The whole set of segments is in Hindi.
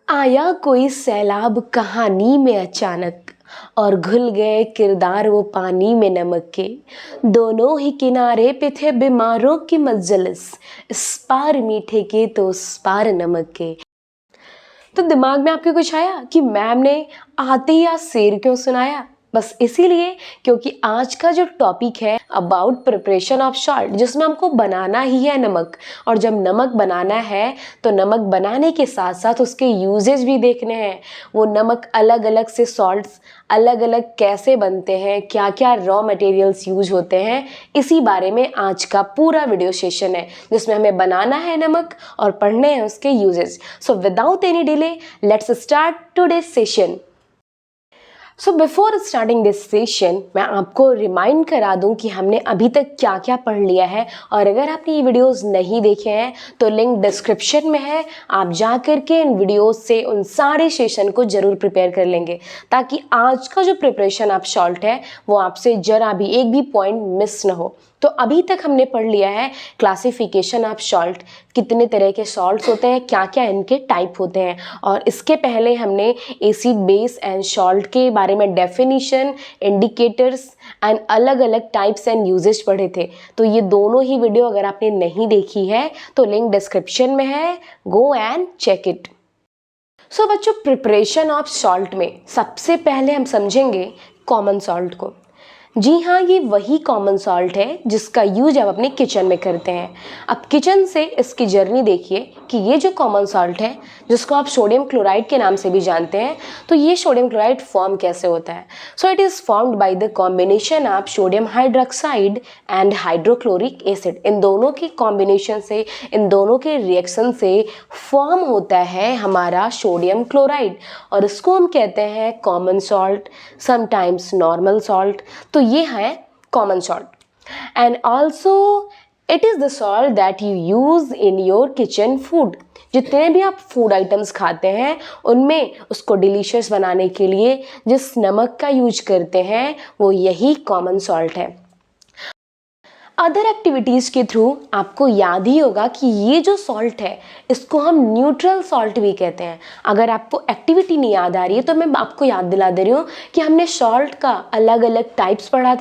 आया कोई सैलाब कहानी में अचानक और घुल गए किरदार वो पानी में नमक के। दोनों ही किनारे पे थे बीमारों की मजलिस, इस पार मीठे के तो उस पार नमक के। तो दिमाग में आपके कुछ आया कि मैम ने आते ही आज शेर क्यों सुनाया? बस इसीलिए क्योंकि आज का जो टॉपिक है अबाउट प्रिपरेशन ऑफ सॉल्ट, जिसमें हमको बनाना ही है नमक। और जब नमक बनाना है तो नमक बनाने के साथ साथ उसके यूजेज भी देखने हैं। वो नमक अलग अलग से सॉल्ट्स अलग अलग कैसे बनते हैं, क्या क्या रॉ मटेरियल्स यूज होते हैं, इसी बारे में आज का पूरा वीडियो सेशन है, जिसमें हमें बनाना है नमक और पढ़ने हैं उसके uses. So without any delay let's start today session. So before starting this session मैं आपको रिमाइंड करा दूं कि हमने अभी तक क्या क्या पढ़ लिया है। और अगर आपने ये वीडियोस नहीं देखे हैं तो लिंक डिस्क्रिप्शन में है, आप जा कर के इन वीडियोस से उन सारे सेशन को ज़रूर प्रिपेयर कर लेंगे, ताकि आज का जो प्रिपरेशन ऑफ सॉल्ट है वो आपसे जरा भी एक भी पॉइंट मिस ना हो। तो अभी तक हमने पढ़ लिया है क्लासिफिकेशन ऑफ सॉल्ट, कितने तरह के सॉल्ट्स होते हैं, क्या क्या इनके टाइप होते हैं। और इसके पहले हमने एसिड बेस एंड सॉल्ट के बारे में डेफिनेशन, इंडिकेटर्स एंड अलग अलग टाइप्स एंड यूजेज पढ़े थे। तो ये दोनों ही वीडियो अगर आपने नहीं देखी है तो लिंक डिस्क्रिप्शन में है, गो एंड चेक इट। सो बच्चों, प्रिपरेशन ऑफ सॉल्ट में सबसे पहले हम समझेंगे कॉमन सॉल्ट को। जी हाँ, ये वही कॉमन सॉल्ट है जिसका यूज आप अपने किचन में करते हैं। अब किचन से इसकी जर्नी देखिए कि ये जो कॉमन सॉल्ट है, जिसको आप सोडियम क्लोराइड के नाम से भी जानते हैं, तो ये सोडियम क्लोराइड फॉर्म कैसे होता है? So it is formed by the combination of sodium hydroxide and hydrochloric acid. इन दोनों के कॉम्बिनेशन से, इन दोनों के रिएक्शन से फॉर्म होता है हमारा सोडियम क्लोराइड, और इसको हम कहते हैं common salt, sometimes normal salt. तो ये है common salt. And also it is the salt that you use in your kitchen food. जितने भी आप फूड आइटम्स खाते हैं उनमें उसको डिलीशियस बनाने के लिए जिस नमक का यूज करते हैं वो यही कॉमन सॉल्ट है। अदर एक्टिविटीज़ के थ्रू आपको याद ही होगा कि ये जो सॉल्ट है इसको हम न्यूट्रल सॉल्ट भी कहते हैं। अगर आपको एक्टिविटी नहीं याद आ रही है तो मैं आपको याद दिला दे रही हूँ कि हमने सॉल्ट का अलग अलग टाइप्स पढ़ा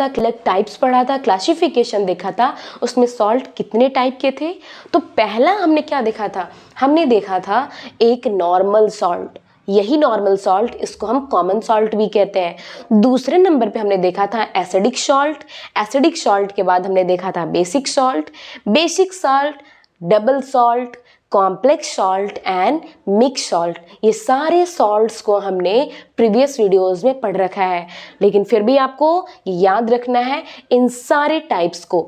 था, क्लासिफिकेशन देखा था, उसमें सॉल्ट कितने टाइप के थे। तो पहला हमने क्या देखा था? हमने देखा था एक नॉर्मल सॉल्ट, यही नॉर्मल सॉल्ट, इसको हम कॉमन सॉल्ट भी कहते हैं। दूसरे नंबर पे हमने देखा था एसिडिक सॉल्ट, एसिडिक सॉल्ट के बाद हमने देखा था basic salt, basic salt, double salt, complex salt and mix salt. ये सारे सॉल्ट्स को हमने प्रीवियस वीडियोस में पढ़ रखा है, लेकिन फिर भी आपको याद रखना है इन सारे टाइप्स को।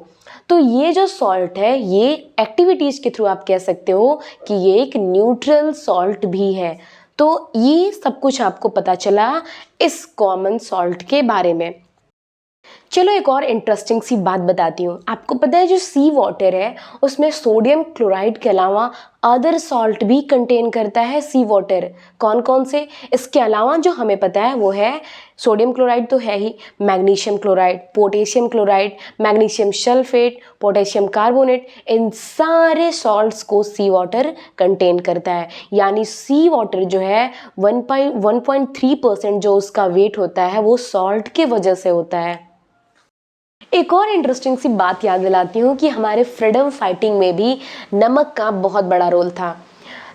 तो ये जो सॉल्ट है ये एक्टिविटीज़ के थ्रू आप कह सकते हो कि ये एक न्यूट्रल सॉल्ट भी है। तो ये सब कुछ आपको पता चला इस कॉमन सॉल्ट के बारे में। चलो एक और इंटरेस्टिंग सी बात बताती हूँ। आपको पता है जो सी वाटर है उसमें सोडियम क्लोराइड के अलावा अदर सॉल्ट भी कंटेन करता है सी वाटर। कौन कौन से? इसके अलावा जो हमें पता है वो है सोडियम क्लोराइड तो है ही, magnesium chloride, potassium chloride, magnesium sulphate, potassium carbonate, इन सारे सॉल्ट्स को सी वाटर कंटेन करता है। यानी सी वाटर जो है 1.3% जो उसका वेट होता है वो सॉल्ट के वजह से होता है। एक और इंटरेस्टिंग सी बात याद दिलाती हूँ कि हमारे फ्रीडम फाइटिंग में भी नमक का बहुत बड़ा रोल था।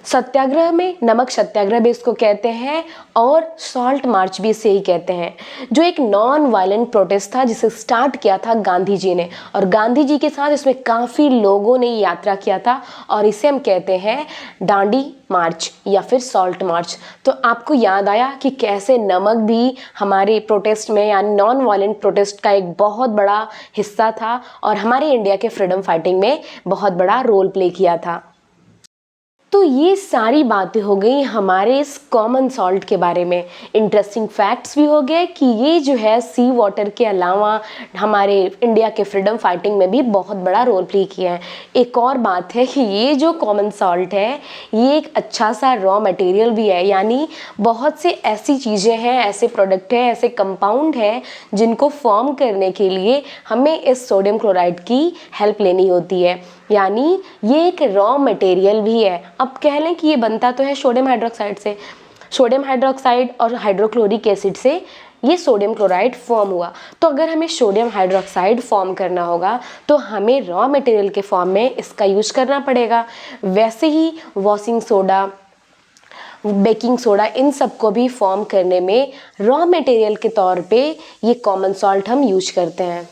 सत्याग्रह में नमक सत्याग्रह भी इसको कहते हैं और सॉल्ट मार्च भी इसे ही कहते हैं, जो एक नॉन वायलेंट प्रोटेस्ट था जिसे स्टार्ट किया था गांधी जी ने। और गांधी जी के साथ इसमें काफ़ी लोगों ने यात्रा किया था और इसे हम कहते हैं दांडी मार्च या फिर सॉल्ट मार्च। तो आपको याद आया कि कैसे नमक भी हमारे प्रोटेस्ट में यानी नॉन वायलेंट प्रोटेस्ट का एक बहुत बड़ा हिस्सा था और हमारे इंडिया के फ्रीडम फाइटिंग में बहुत बड़ा रोल प्ले किया था। तो ये सारी बातें हो गई हमारे इस कॉमन सॉल्ट के बारे में। इंटरेस्टिंग फैक्ट्स भी हो गए कि ये जो है सी वाटर के अलावा हमारे इंडिया के फ्रीडम फाइटिंग में भी बहुत बड़ा रोल प्ले किया है। एक और बात है कि ये जो कॉमन सॉल्ट है ये एक अच्छा सा रॉ मटेरियल भी है, यानी बहुत से ऐसी चीज़ें हैं, ऐसे प्रोडक्ट हैं, ऐसे कंपाउंड हैं जिनको फॉर्म करने के लिए हमें इस सोडियम क्लोराइड की हेल्प लेनी होती है। यानी ये एक रॉ मटेरियल भी है। अब कह लें कि ये बनता तो है सोडियम हाइड्रोक्साइड से, सोडियम हाइड्रोक्साइड और हाइड्रोक्लोरिक एसिड से ये सोडियम क्लोराइड फॉर्म हुआ। तो अगर हमें सोडियम हाइड्रोक्साइड फॉर्म करना होगा तो हमें रॉ मटेरियल के फॉर्म में इसका यूज करना पड़ेगा। वैसे ही वॉशिंग सोडा, बेकिंग सोडा, इन सबको भी फॉर्म करने में रॉ मटेरियल के तौर पे ये कॉमन सॉल्ट हम यूज करते हैं।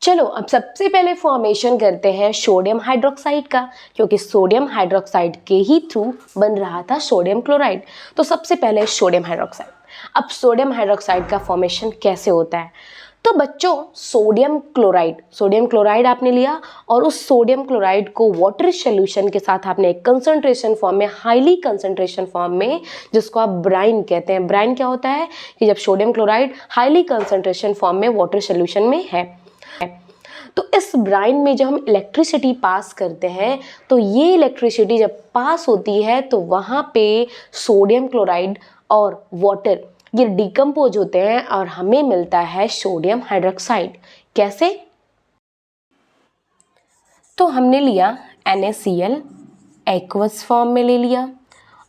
चलो अब सबसे पहले फॉर्मेशन करते हैं सोडियम हाइड्रोक्साइड का, क्योंकि सोडियम हाइड्रोक्साइड के ही थ्रू बन रहा था सोडियम क्लोराइड। तो सबसे पहले सोडियम हाइड्रोक्साइड। अब सोडियम हाइड्रोक्साइड का फॉर्मेशन कैसे होता है? तो बच्चों सोडियम क्लोराइड आपने लिया और उस सोडियम क्लोराइड को वाटर सोल्यूशन के साथ आपने कंसंट्रेशन फॉर्म में, हाईली कंसंट्रेशन फॉर्म में, जिसको आप ब्राइन कहते हैं। ब्राइन क्या होता है कि जब sodium chloride highly concentration form में वाटर सोल्यूशन में है, तो इस ब्राइन में जब हम इलेक्ट्रिसिटी पास करते हैं तो ये इलेक्ट्रिसिटी जब पास होती है तो वहाँ पे सोडियम क्लोराइड और वाटर ये डिकम्पोज होते हैं और हमें मिलता है सोडियम हाइड्रोक्साइड। कैसे? तो हमने लिया NaCl एक्वस फॉर्म में ले लिया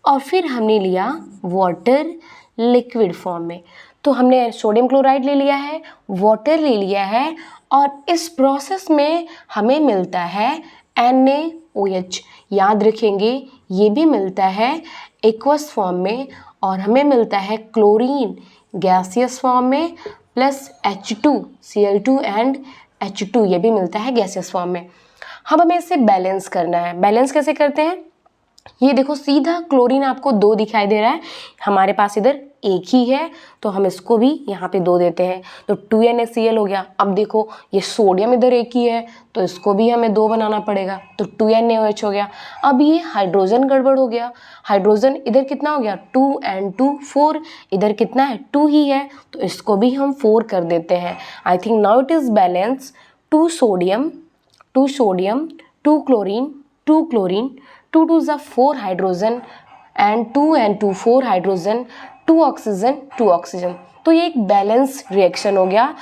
और फिर हमने लिया वाटर लिक्विड फॉर्म में। तो हमने सोडियम क्लोराइड ले लिया है, वाटर ले लिया है और इस प्रोसेस में हमें मिलता है NaOH। याद रखेंगे ये भी मिलता है एक्वस फॉर्म में और हमें मिलता है क्लोरीन गैसियस फॉर्म में प्लस H2Cl2 एंड H2 ये भी मिलता है गैसियस फॉर्म में। हमें इसे बैलेंस करना है। बैलेंस कैसे करते हैं? ये देखो सीधा क्लोरीन आपको 2 दिखाई दे रहा है, हमारे पास इधर एक ही है तो हम इसको भी यहाँ पे 2 देते हैं, तो 2NaCl हो गया। अब देखो ये सोडियम इधर एक ही है तो इसको भी हमें 2 बनाना पड़ेगा, तो 2NaOH हो गया। अब ये हाइड्रोजन गड़बड़ हो गया, हाइड्रोजन इधर कितना हो गया 2 and 2 4, इधर कितना है 2 ही है तो इसको भी हम 4 कर देते हैं। I think now it is balance 2 sodium 2 chlorine 2 chlorine 2 2s are 4 hydrogen and 2 and 2 4 hydrogen 2 oxygen 2 oxygen. तो ये एक बैलेंस रिएक्शन हो गया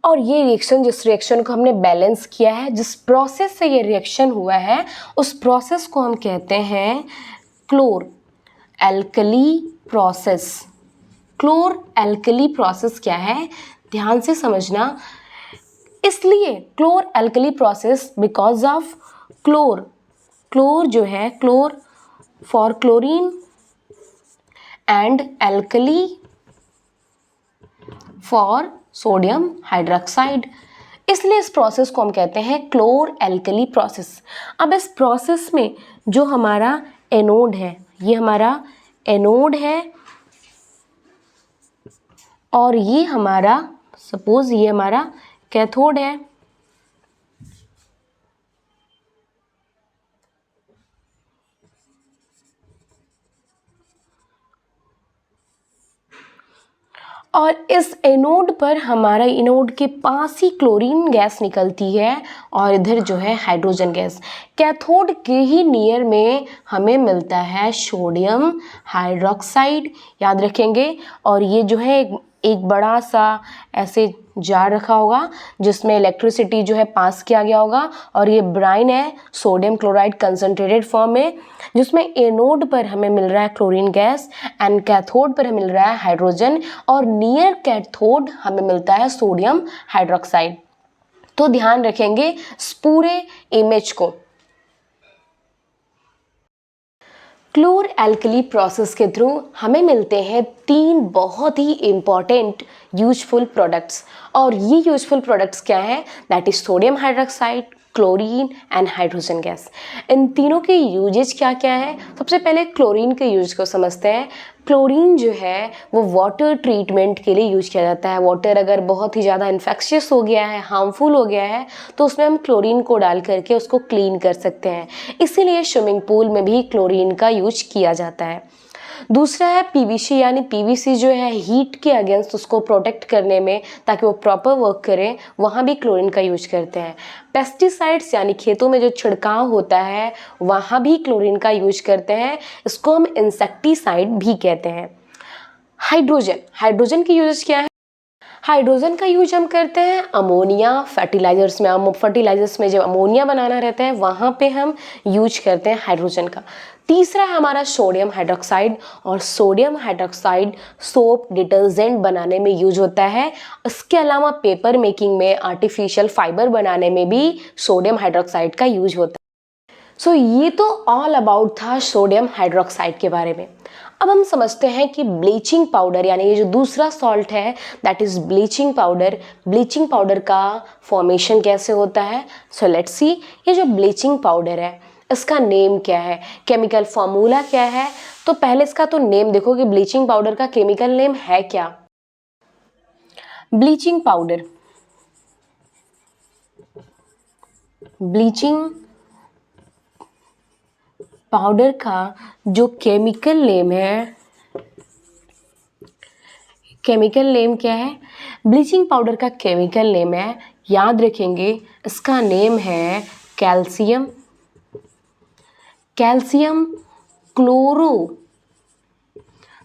और ये रिएक्शन, जिस रिएक्शन को हमने बैलेंस किया है, जिस प्रोसेस से ये रिएक्शन हुआ है उस प्रोसेस को हम कहते हैं chlor alkali process. Chlor alkali process क्या है ध्यान से समझना। इसलिए chlor alkali process because of chlor जो है chlor for chlorine and alkali for sodium hydroxide, इसलिए इस प्रोसेस को हम कहते हैं क्लोर एल्कली प्रोसेस। अब इस प्रोसेस में जो हमारा एनोड है, ये हमारा एनोड है और ये हमारा सपोज ये हमारा कैथोड है। और इस एनोड पर हमारा एनोड के पास ही क्लोरीन गैस निकलती है और इधर जो है हाइड्रोजन गैस। कैथोड के ही नियर में हमें मिलता है सोडियम हाइड्रोक्साइड, याद रखेंगे। और ये जो है एक बड़ा सा ऐसे जार रखा होगा जिसमें इलेक्ट्रिसिटी जो है पास किया गया होगा और ये ब्राइन है सोडियम क्लोराइड कंसंट्रेटेड फॉर्म में, जिसमें एनोड पर हमें मिल रहा है क्लोरीन गैस एंड कैथोड पर हमें मिल रहा है हाइड्रोजन और नियर कैथोड हमें मिलता है सोडियम हाइड्रोक्साइड। तो ध्यान रखेंगे इस पूरे इमेज को। क्लोर एल्कली प्रोसेस के थ्रू हमें मिलते हैं 3 बहुत ही इम्पॉर्टेंट यूजफुल प्रोडक्ट्स और ये यूजफुल प्रोडक्ट्स क्या हैं? That is sodium hydroxide, chlorine and hydrogen gas. इन तीनों के यूजेज क्या क्या है? सबसे पहले क्लोरीन के यूज को समझते हैं। क्लोरीन जो है वो वाटर ट्रीटमेंट के लिए यूज किया जाता है। वाटर अगर बहुत ही ज़्यादा इन्फेक्शियस हो गया है, हार्मफुल हो गया है, तो उसमें हम क्लोरीन को डाल करके उसको क्लीन कर सकते हैं। इसीलिए स्विमिंग पूल में भी क्लोरीन का यूज किया जाता है। दूसरा है पीवीसी, यानी पीवीसी जो है हीट के अगेंस्ट उसको प्रोटेक्ट करने में ताकि वो प्रॉपर वर्क करें, वहाँ भी क्लोरीन का यूज करते हैं। पेस्टिसाइड्स यानी खेतों में जो छिड़काव होता है वहाँ भी क्लोरीन का यूज करते हैं, इसको हम इंसेक्टिसाइड भी कहते हैं। हाइड्रोजन की यूजेस क्या है? हाइड्रोजन का यूज हम करते हैं अमोनिया फर्टिलाइजर्स में। फर्टिलाइजर्स में जब अमोनिया बनाना रहता है वहाँ पे हम यूज करते हैं हाइड्रोजन का। तीसरा है हमारा सोडियम हाइड्रोक्साइड, और सोडियम हाइड्रोक्साइड सोप डिटर्जेंट बनाने में यूज होता है। इसके अलावा पेपर मेकिंग में, आर्टिफिशियल फाइबर बनाने में भी सोडियम हाइड्रोक्साइड का यूज होता है। सो ये तो ऑल अबाउट था सोडियम हाइड्रोक्साइड के बारे में। अब हम समझते हैं कि ब्लीचिंग पाउडर, यानी ये जो दूसरा सॉल्ट है that is bleaching powder, bleaching powder का फॉर्मेशन कैसे होता है। सो लेट्स सी, ये जो ब्लीचिंग पाउडर है इसका नेम क्या है, केमिकल फॉर्मूला क्या है। तो पहले इसका तो नेम देखो कि ब्लीचिंग पाउडर का केमिकल नेम है क्या। ब्लीचिंग पाउडर, ब्लीचिंग पाउडर का जो केमिकल नेम है, केमिकल नेम क्या है, ब्लीचिंग पाउडर का केमिकल नेम है, याद रखेंगे इसका नेम है कैल्शियम, कैल्शियम क्लोरो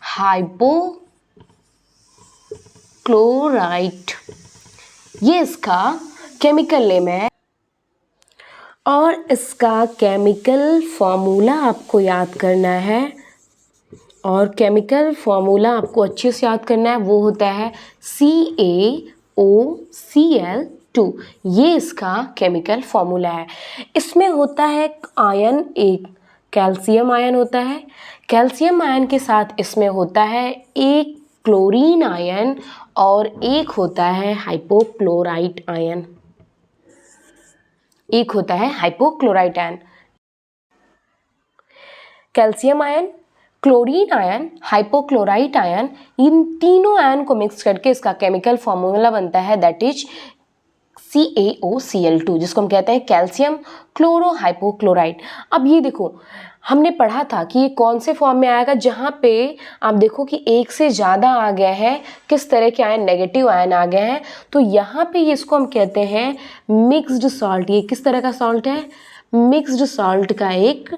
हाइपोक्लोराइट, ये इसका केमिकल नेम है। और इसका केमिकल फॉर्मूला आपको याद करना है, और केमिकल फॉर्मूला आपको अच्छे से याद करना है, वो होता है CaOCl2। ये इसका केमिकल फॉर्मूला है। इसमें होता है आयन, एक कैल्शियम आयन होता है, कैल्शियम आयन के साथ इसमें होता है एक क्लोरीन आयन और एक होता है हाइपोक्लोराइट आयन, एक होता है hypochlorite ion. Calcium ion, chlorine ion, hypochlorite ion, इन तीनों आयन को मिक्स करके इसका केमिकल फॉर्मूला बनता है दैट इज CaOCl2, जिसको हम कहते हैं कैल्शियम क्लोरो हाइपोक्लोराइट। अब ये देखो हमने पढ़ा था कि ये कौन से फॉर्म में आएगा, जहाँ पे आप देखो कि एक से ज़्यादा आ गया है, किस तरह के आयन, नेगेटिव आयन आ गए हैं, तो यहाँ पे ये इसको हम कहते हैं मिक्स्ड सॉल्ट। ये किस तरह का सॉल्ट है, मिक्स्ड सॉल्ट का एक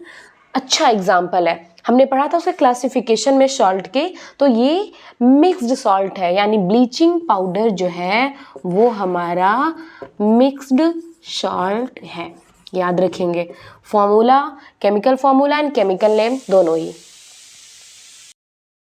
अच्छा एग्जाम्पल है। हमने पढ़ा था उसे क्लासिफिकेशन में सॉल्ट के, तो ये मिक्स्ड सॉल्ट है, यानी ब्लीचिंग पाउडर जो है वो हमारा मिक्स्ड सॉल्ट है। याद रखेंगे formula, chemical formula and chemical name दोनों ही।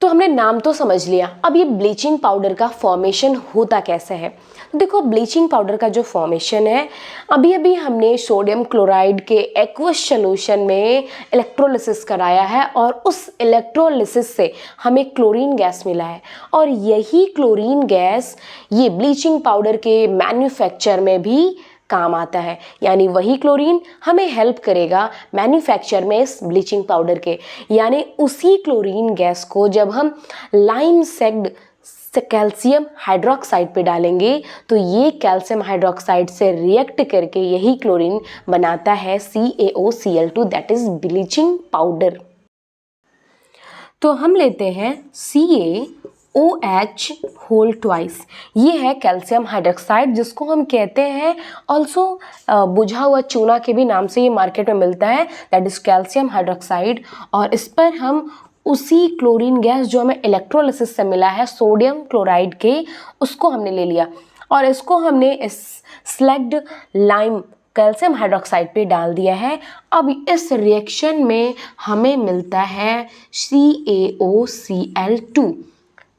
तो हमने नाम तो समझ लिया, अब ये ब्लीचिंग पाउडर का फॉर्मेशन होता कैसे है। देखो ब्लीचिंग पाउडर का जो फॉर्मेशन है, अभी अभी हमने सोडियम क्लोराइड के एक्वस सॉल्यूशन में इलेक्ट्रोलिसिस कराया है, और उस इलेक्ट्रोलिसिस से हमें क्लोरीन गैस मिला है, और यही क्लोरीन गैस ये ब्लीचिंग पाउडर के मैन्युफैक्चर में भी काम आता है। यानी वही क्लोरीन हमें हेल्प करेगा मैन्युफैक्चर में इस ब्लीचिंग पाउडर के। यानी उसी क्लोरीन गैस को जब हम लाइम सेक्ड कैल्शियम हाइड्रोक्साइड पे डालेंगे, तो ये कैल्शियम हाइड्रोक्साइड से रिएक्ट करके यही क्लोरीन बनाता है CaOCl2 that is bleaching powder. तो हम लेते हैं CaOH होल ट्वाइस, ये है कैल्शियम हाइड्रोक्साइड, जिसको हम कहते हैं ऑल्सो बुझा हुआ चूना के भी नाम से ये मार्केट में मिलता है, दैट इज कैल्शियम हाइड्रोक्साइड। और इस पर हम उसी क्लोरीन गैस जो हमें इलेक्ट्रोलिसिस से मिला है सोडियम क्लोराइड के, उसको हमने ले लिया, और इसको हमने इस स्लैग्ड लाइम कैल्शियम हाइड्रोक्साइड पे डाल दिया है। अब इस रिएक्शन में हमें मिलता है CaOCl2,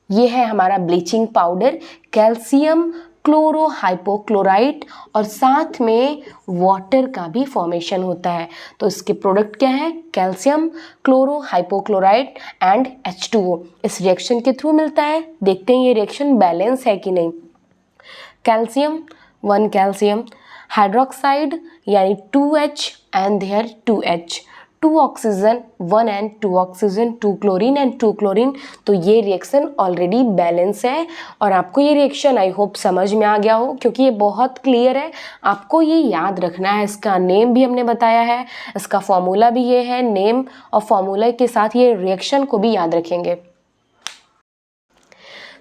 ये है हमारा bleaching powder, calcium chloro hypochlorite, और साथ में वाटर का भी फॉर्मेशन होता है। तो इसके प्रोडक्ट क्या है, calcium chloro hypochlorite and H2O इस रिएक्शन के थ्रू मिलता है। देखते हैं ये रिएक्शन बैलेंस है कि नहीं। कैल्शियम 1 कैल्शियम हाइड्रोक्साइड यानी 2H and there 2H, 2 oxygen 1 and 2 oxygen, 2 chlorine and 2 chlorine. तो ये रिएक्शन ऑलरेडी बैलेंस है, और आपको ये रिएक्शन आई होप समझ में आ गया हो, क्योंकि ये बहुत क्लियर है। आपको ये याद रखना है, इसका नेम भी हमने बताया है, इसका फॉर्मूला भी ये है, नेम और फॉर्मूला के साथ ये रिएक्शन को भी याद रखेंगे।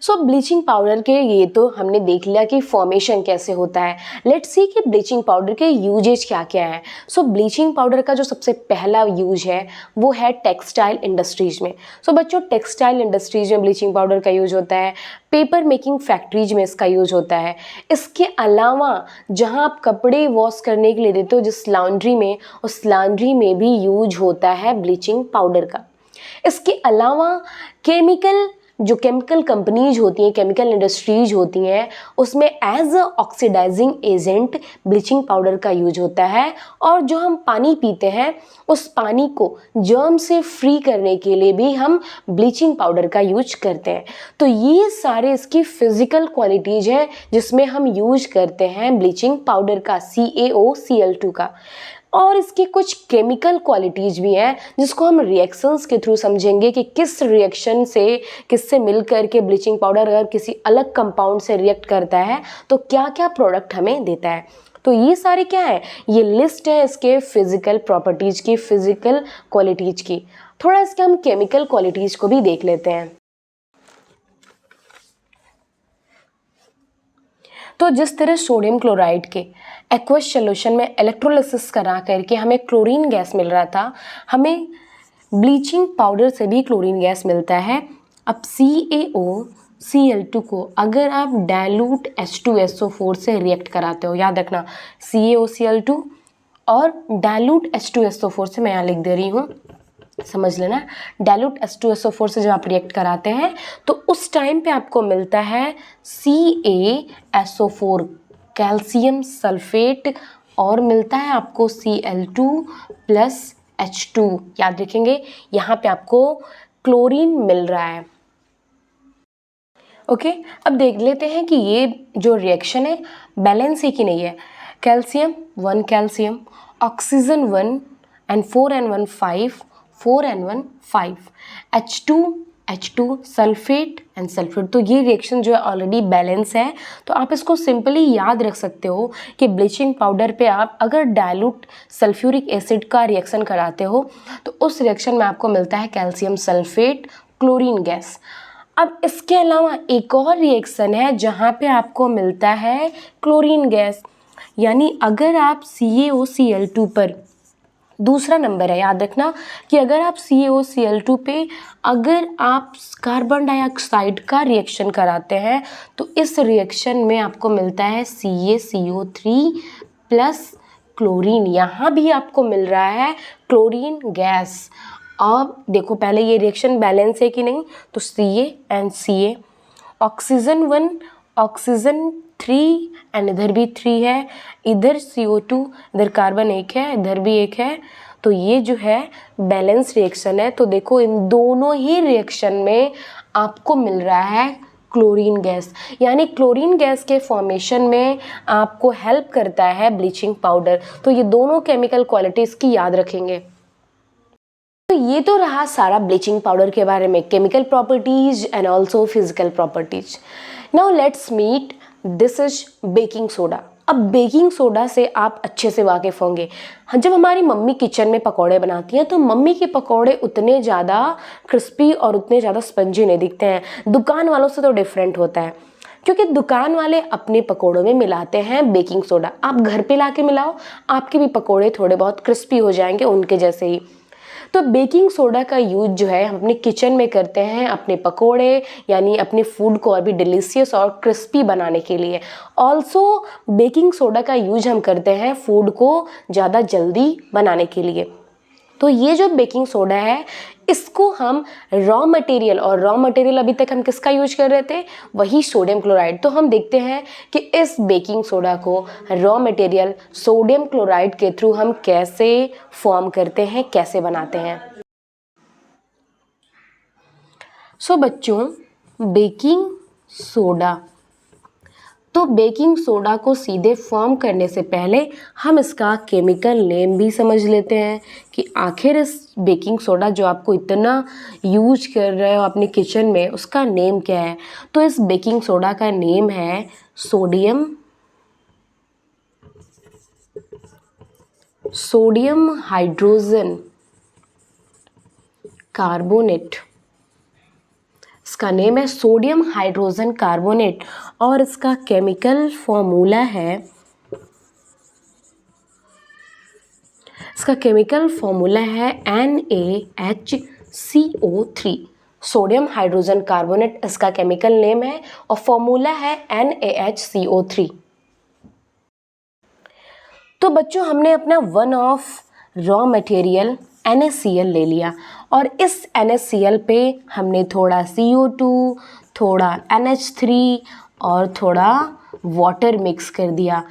सो ब्लीचिंग पाउडर के ये तो हमने देख लिया कि फॉर्मेशन कैसे होता है। लेट्स सी कि ब्लीचिंग पाउडर के यूजेज क्या क्या है। सो ब्लीचिंग पाउडर का जो सबसे पहला यूज है वो है टेक्सटाइल इंडस्ट्रीज में। सो बच्चों, टेक्सटाइल इंडस्ट्रीज में ब्लीचिंग पाउडर का यूज होता है, पेपर मेकिंग फैक्ट्रीज में इसका यूज होता है। इसके अलावा जहाँ आप कपड़े वॉश करने के लिए देते हो जिस लॉन्ड्री में, उस लॉन्ड्री में भी यूज होता है ब्लीचिंग पाउडर का। इसके अलावा जो केमिकल कंपनीज होती हैं, केमिकल इंडस्ट्रीज होती हैं, उसमें as a oxidizing agent bleaching powder का यूज होता है। और जो हम पानी पीते हैं उस पानी को जर्म से फ्री करने के लिए भी हम ब्लीचिंग पाउडर का यूज करते हैं। तो ये सारे इसकी फिजिकल क्वालिटीज हैं जिसमें हम यूज करते हैं ब्लीचिंग पाउडर का, CaOCl2 का। और इसकी कुछ केमिकल क्वालिटीज़ भी हैं जिसको हम रिएक्शंस के थ्रू समझेंगे कि किस रिएक्शन से, किससे मिलकर के ब्लीचिंग पाउडर अगर किसी अलग कंपाउंड से रिएक्ट करता है तो क्या क्या प्रोडक्ट हमें देता है। तो ये सारे क्या है, ये लिस्ट है इसके फिजिकल प्रॉपर्टीज़ की, फिजिकल क्वालिटीज़ की। थोड़ा इसके हम केमिकल क्वालिटीज़ को भी देख लेते हैं। तो जिस तरह सोडियम क्लोराइड के एक्वस सोल्यूशन में इलेक्ट्रोलिसिस करा करके हमें क्लोरीन गैस मिल रहा था, हमें ब्लीचिंग पाउडर से भी क्लोरीन गैस मिलता है। अब CaOCl2 को अगर आप डाइल्यूट H2SO4 से रिएक्ट कराते हो, याद रखना CaOCl2 और डाइल्यूट H2SO4 से, मैं यहाँ लिख दे रही हूँ, समझ लेना, डाइल्यूट H2SO4 से जब आप रिएक्ट कराते हैं तो उस टाइम पे आपको मिलता है CaSO4 कैल्शियम सल्फेट, और मिलता है आपको Cl2 प्लस H2। याद रखेंगे यहाँ पे आपको क्लोरीन मिल रहा है। ओके, अब देख लेते हैं कि ये जो रिएक्शन है बैलेंस है कि नहीं है। Calcium 1 calcium, oxygen 1 and 4N1 5, 4N1 5, H2 sulphate and sulphate. तो ये रिएक्शन जो है ऑलरेडी बैलेंस है। तो आप इसको सिंपली याद रख सकते हो कि ब्लीचिंग पाउडर पे आप अगर डाइल्यूट सल्फ्यूरिक एसिड का रिएक्शन कराते हो तो उस रिएक्शन में आपको मिलता है कैल्शियम सल्फेट, क्लोरीन गैस। अब इसके अलावा एक और रिएक्शन है जहाँ पे आपको मिलता है क्लोरीन गैस। यानी अगर आप CaOCl2 पर, दूसरा नंबर है याद रखना, कि अगर आप CaOCl2 पे अगर आप कार्बन डाइऑक्साइड का रिएक्शन कराते हैं तो इस रिएक्शन में आपको मिलता है CaCO3 प्लस क्लोरीन। यहाँ भी आपको मिल रहा है क्लोरीन गैस। अब देखो पहले ये रिएक्शन बैलेंस है कि नहीं, तो Ca and Ca, oxygen 1 oxygen 3 and इधर भी 3 है, इधर CO2, इधर कार्बन 1 है, इधर भी 1 है। तो ये जो है बैलेंस रिएक्शन है। तो देखो इन दोनों ही रिएक्शन में आपको मिल रहा है क्लोरीन गैस। यानी क्लोरीन गैस के फॉर्मेशन में आपको हेल्प करता है ब्लीचिंग पाउडर। तो ये दोनों केमिकल क्वालिटीज़ की याद रखेंगे। तो ये तो रहा सारा ब्लीचिंग पाउडर के बारे में, chemical properties and also physical properties. Now let's meet, this is baking soda. अब बेकिंग सोडा से आप अच्छे से वाकिफ होंगे। जब हमारी मम्मी किचन में पकौड़े बनाती हैं तो मम्मी के पकौड़े उतने ज़्यादा क्रिस्पी और उतने ज़्यादा स्पंजी नहीं दिखते हैं। दुकान वालों से तो डिफरेंट होता है, क्योंकि दुकान वाले अपने पकोड़ों में मिलाते हैं बेकिंग सोडा। आप घर पे लाके मिलाओ, आपके भी पकोड़े थोड़े बहुत क्रिस्पी हो जाएंगे उनके जैसे ही। तो बेकिंग सोडा का यूज जो है हम अपने किचन में करते हैं अपने पकोड़े यानी अपने फूड को और भी डिलीशियस और क्रिस्पी बनाने के लिए। ऑल्सो बेकिंग सोडा का यूज हम करते हैं फूड को ज़्यादा जल्दी बनाने के लिए। तो ये जो बेकिंग सोडा है इसको हम रॉ मटेरियल, और रॉ मटेरियल अभी तक हम किसका यूज कर रहे थे, वही सोडियम क्लोराइड। तो हम देखते हैं कि इस बेकिंग सोडा को रॉ मटेरियल सोडियम क्लोराइड के थ्रू हम कैसे फॉर्म करते हैं, कैसे बनाते हैं। सो बच्चों, बेकिंग सोडा, तो बेकिंग सोडा को सीधे फॉर्म करने से पहले हम इसका केमिकल नेम भी समझ लेते हैं कि आखिर इस बेकिंग सोडा जो आपको इतना यूज कर रहे हो अपने किचन में उसका नेम क्या है। तो इस बेकिंग सोडा का नेम है सोडियम हाइड्रोजन कार्बोनेट इसका नेम है सोडियम हाइड्रोजन कार्बोनेट और इसका केमिकल फॉर्मूला है, NaHCO3। सोडियम हाइड्रोजन कार्बोनेट इसका केमिकल नेम है और फॉर्मूला है NaHCO3। तो बच्चों हमने अपना one of raw material NaCl ले लिया और इस NaCl पे हमने थोड़ा CO2, थोड़ा NH3 और थोड़ा वाटर मिक्स कर दिया।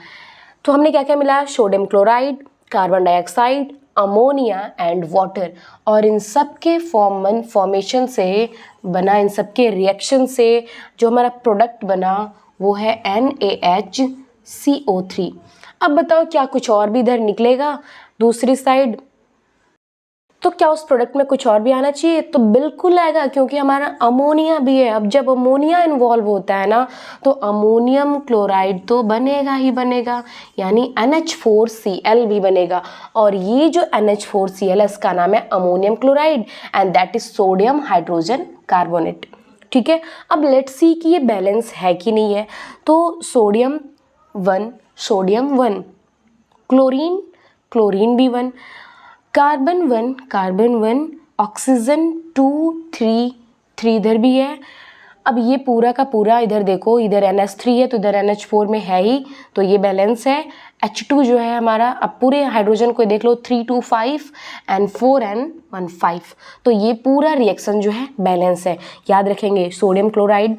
तो हमने क्या क्या मिला, sodium chloride, carbon dioxide, ammonia and water. और इन सब के फॉर्मेशन से बना, इन सब के रिएक्शन से जो हमारा प्रोडक्ट बना वो है NaHCO3। अब बताओ क्या कुछ और भी इधर निकलेगा दूसरी साइड? तो क्या उस प्रोडक्ट में कुछ और भी आना चाहिए? तो बिल्कुल आएगा, क्योंकि हमारा अमोनिया भी है। अब जब अमोनिया इन्वॉल्व होता है ना तो अमोनियम क्लोराइड तो बनेगा ही बनेगा, यानी NH4Cl भी बनेगा। और ये जो NH4Cl है इसका नाम है ammonium chloride and that is sodium hydrogen carbonate. ठीक है, अब लेट्स सी कि ये बैलेंस है कि नहीं है। तो सोडियम 1, क्लोरीन भी 1, कार्बन 1, ऑक्सीजन 2, 3 इधर भी है। अब ये पूरा का पूरा इधर देखो, इधर NH3 है तो इधर NH4 में है ही, तो ये बैलेंस है। H2 जो है हमारा, अब पूरे हाइड्रोजन को देख लो, 3 2 5 एंड 4 एंड 1 5, तो ये पूरा रिएक्शन जो है बैलेंस है। याद रखेंगे, sodium chloride,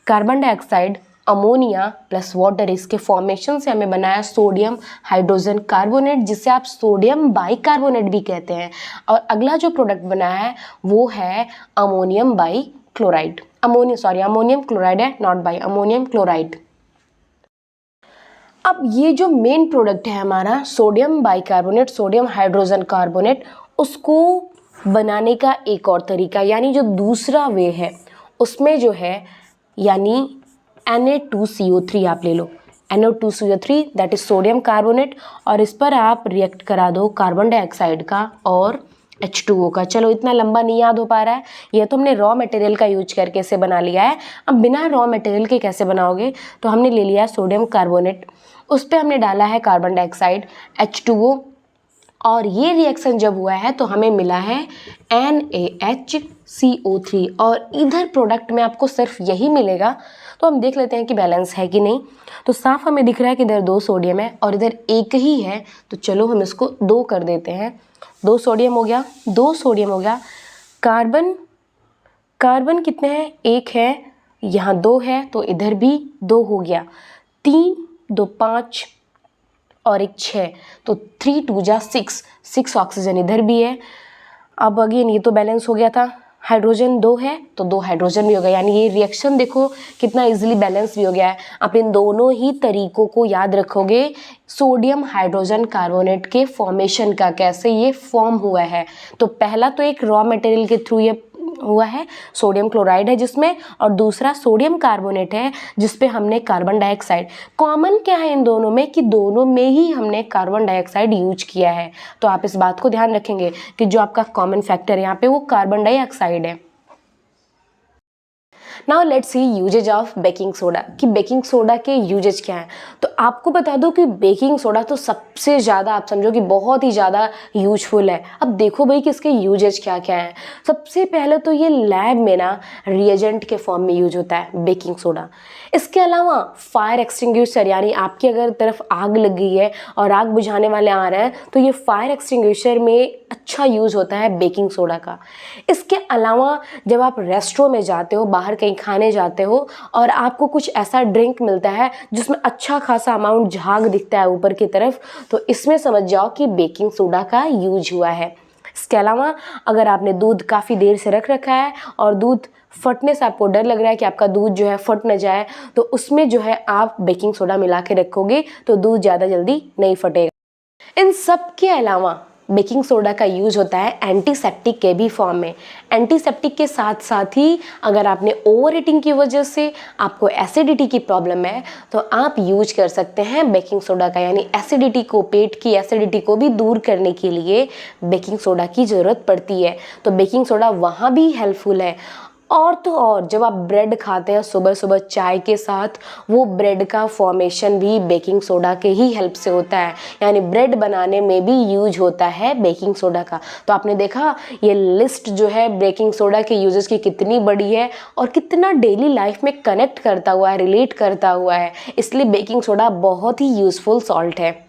carbon dioxide, ammonia plus water, इसके फॉर्मेशन से हमें बनाया सोडियम हाइड्रोजन कार्बोनेट, जिसे आप सोडियम बाइकार्बोनेट भी कहते हैं। और अगला जो प्रोडक्ट बनाया है वो है अमोनियम बाइक्लोराइड, अमोनियम क्लोराइड है, नॉट बाई, अमोनियम क्लोराइड। अब ये जो मेन प्रोडक्ट है हमारा sodium bicarbonate, sodium hydrogen carbonate, उसको बनाने का एक और तरीका, यानी जो दूसरा वे है उसमें जो है, यानी Na2CO3 आप ले लो, NO2CO3 that is sodium carbonate, और इस पर आप रिएक्ट करा दो कार्बन डाइऑक्साइड का और H2O का। चलो इतना लंबा नहीं याद हो पा रहा है, ये तो हमने रॉ मटेरियल का यूज करके इसे बना लिया है। अब बिना रॉ मटेरियल के कैसे बनाओगे? तो हमने ले लिया सोडियम कार्बोनेट, उस पर हमने डाला है कार्बन डाइऑक्साइड H2O, और ये रिएक्शन जब हुआ है तो हमें मिला है NaHCO3, और इधर प्रोडक्ट में आपको सिर्फ यही मिलेगा। तो हम देख लेते हैं कि बैलेंस है कि नहीं। तो साफ हमें दिख रहा है कि इधर 2 सोडियम है और इधर एक ही है, तो चलो हम इसको 2 कर देते हैं। 2 सोडियम हो गया, कार्बन कितने हैं? 1 है, यहाँ 2 है तो इधर भी 2 हो गया, 3 2 5 और 1 6, तो 3 2 जा 6 ऑक्सीजन इधर भी है। अब अगेन ये तो बैलेंस हो गया था, हाइड्रोजन 2 है तो 2 हाइड्रोजन भी हो गया, यानी ये रिएक्शन देखो कितना इजीली बैलेंस भी हो गया है। आप इन दोनों ही तरीकों को याद रखोगे सोडियम हाइड्रोजन कार्बोनेट के फॉर्मेशन का, कैसे ये फॉर्म हुआ है। तो पहला तो एक रॉ मटेरियल के थ्रू ये हुआ है, सोडियम क्लोराइड है जिसमें, और दूसरा सोडियम कार्बोनेट है जिसपे हमने कार्बन डाइऑक्साइड। कॉमन क्या है इन दोनों में कि दोनों में ही हमने कार्बन डाइऑक्साइड यूज किया है। तो आप इस बात को ध्यान रखेंगे कि जो आपका कॉमन फैक्टर है यहाँ पे वो कार्बन डाइऑक्साइड है। Now let's see uses of baking soda, कि बेकिंग सोडा के यूजेज क्या हैं। तो आपको बता दो कि बेकिंग सोडा तो सबसे ज़्यादा, आप समझो कि बहुत ही ज़्यादा यूजफुल है। अब देखो भाई कि इसके यूजेज क्या क्या हैं। सबसे पहले तो ये लैब में ना रिएजेंट के फॉर्म में यूज होता है बेकिंग सोडा। इसके अलावा फायर एक्सटिंग्विशर, यानी आपकी अगर तरफ आग लग गई है और आग बुझाने वाले आ रहे हैं तो ये फायर एक्सटिंग्विशर में अच्छा यूज होता है बेकिंग सोडा का। इसके अलावा जब आप रेस्टोरेंट में जाते हो, बाहर कहीं खाने जाते हो और आपको कुछ ऐसा ड्रिंक मिलता है जिसमें अच्छा खासा अमाउंट झाग दिखता है ऊपर की तरफ, तो इसमें समझ जाओ कि बेकिंग सोडा का यूज हुआ है। इसके अलावा अगर आपने दूध काफ़ी देर से रख रखा है और दूध फटने से आपको डर लग रहा है कि आपका दूध जो है फट न जाए, तो उसमें जो है आप बेकिंग सोडा मिला के रखोगे तो दूध ज़्यादा जल्दी नहीं फटेगा। इन सब के अलावा बेकिंग सोडा का यूज होता है एंटीसेप्टिक के भी फॉर्म में। एंटीसेप्टिक के साथ साथ ही अगर आपने ओवर ईटिंग की वजह से आपको एसिडिटी की प्रॉब्लम है तो आप यूज कर सकते हैं बेकिंग सोडा का, यानी एसिडिटी को, पेट की एसिडिटी को भी दूर करने के लिए बेकिंग सोडा की ज़रूरत पड़ती है। तो बेकिंग सोडा वहाँ भी हेल्पफुल है। और तो और जब आप ब्रेड खाते हैं सुबह सुबह चाय के साथ, वो ब्रेड का फॉर्मेशन भी बेकिंग सोडा के ही हेल्प से होता है, यानी ब्रेड बनाने में भी यूज होता है बेकिंग सोडा का। तो आपने देखा ये लिस्ट जो है बेकिंग सोडा के यूजेस की कितनी बड़ी है और कितना डेली लाइफ में कनेक्ट करता हुआ है, रिलेट करता हुआ है, इसलिए बेकिंग सोडा बहुत ही यूज़फुल सॉल्ट है।